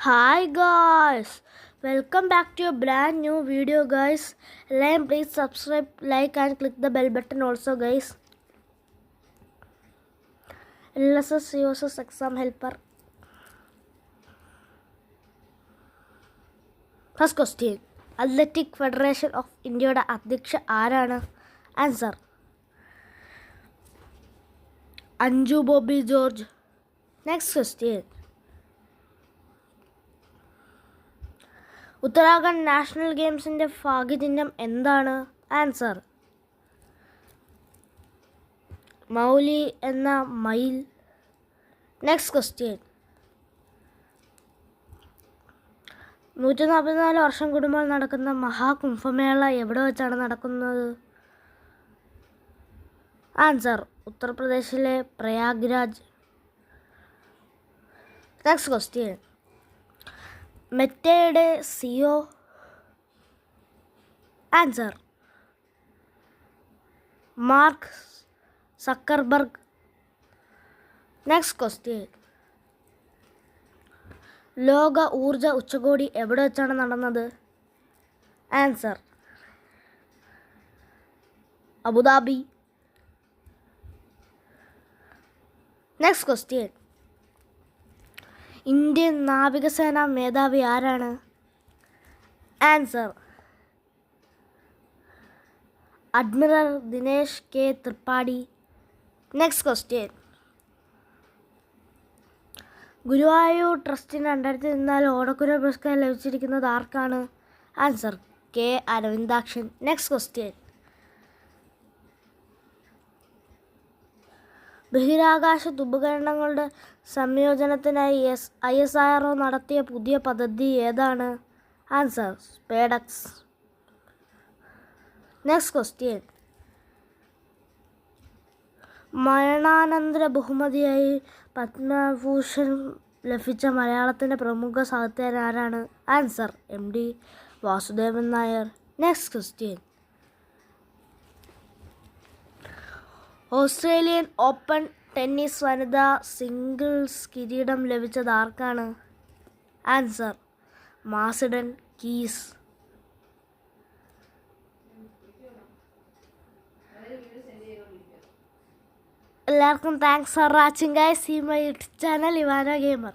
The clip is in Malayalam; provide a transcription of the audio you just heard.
Hi guys, welcome back to a brand new video guys. Please subscribe, like and click the bell button also guys. LSS USS exam helper. First question. Athletic Federation of India അധ്യക്ഷ ആരാണ്? Answer. Anju Bobby George. Next question. Uttarakhand national ഗെയിംസിൻ്റെ ഭാഗ്യചിഹ്നം എന്താണ്? ആൻസർ മൗലി എന്ന മയിൽ. Next question. 144 വർഷം കൂടുമ്പോൾ നടക്കുന്ന മഹാകുംഭമേള എവിടെ വെച്ചാണ് നടക്കുന്നത്? ആൻസർ ഉത്തർപ്രദേശിലെ പ്രയാഗ്രാജ്. Next question. മെറ്റയുടെ CEO? Answer Mark Zuckerberg. Next question. ലോക ഊർജ ഉച്ചകോടി എവിടെ വെച്ചാണ് നടന്നത്? Answer Abu Dhabi. Next question. Indian നാവികസേന മേധാവി ആരാണ്? Answer admiral Dinesh K Tripathi. Next question. Guruvayur ട്രസ്റ്റിന് 2004 ഓടക്കുഴൽ പുരസ്കാരം ലഭിച്ചിരിക്കുന്നത് ആർക്കാണ്? Answer K Aravindakshan. Next question. ബഹിരാകാശ ഉപകരണങ്ങളുടെ സംയോജനത്തിനായി ISRO നടത്തിയ പുതിയ പദ്ധതി ഏതാണ്? Answer SpaDeX. Next question. മരണാനന്തര ബഹുമതിയായി പത്മഭൂഷൺ ലഭിച്ച മലയാളത്തിൻ്റെ പ്രമുഖ സാഹിത്യകാരൻ ആരാണ്? Answer MD Vasudevan Nair. Next question. Australian open tennis വനിതാ സിംഗിൾസ് കിരീടം ലഭിച്ചത് ആർക്കാണ്? Answer Madison Keys. എല്ലാവർക്കും thanks for watching guys. See my YouTube channel Ivana gamer.